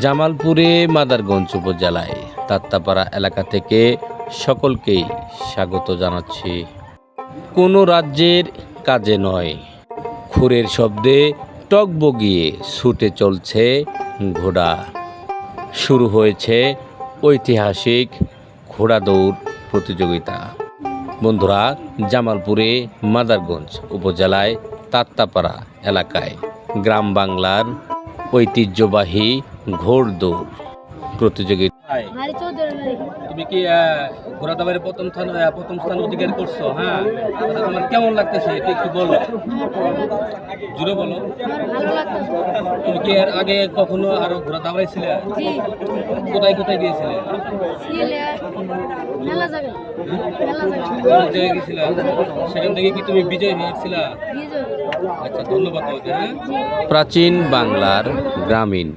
জামালপুরে মাদারগঞ্জ উপজেলায় তাত্তাপাড়া এলাকা থেকে সকলকেই স্বাগত জানাচ্ছি। কোনো রাজ্যের কাজে নয়, খুরের শব্দে টগবগিয়ে ছুটে চলছে ঘোড়া। শুরু হয়েছে ঐতিহাসিক ঘোড়া দৌড় প্রতিযোগিতা। বন্ধুরা, জামালপুরে মাদারগঞ্জ উপজেলায় তাত্তাপাড়া এলাকায় গ্রাম বাংলার ঐতিহ্যবাহী ঘোড়দৌড় প্রতিযোগিতা। তুমি কি ঘোড়া দৌড়ে প্রথম স্থান অধিকার করছো? হ্যাঁ, তোমার কেমন লাগতেছে এটা একটু বলো, জুড়ে বলো। তুমি কি এর আগে কখনো আরো ঘোড়া দাঁড়াইছিলে? কোথায় কোথায় গিয়েছিলে? সেখান থেকে কি তুমি বিজয় হয়েছিলা? আচ্ছা, ধন্যবাদ তোমাকে। প্রাচীন বাংলার গ্রামীণ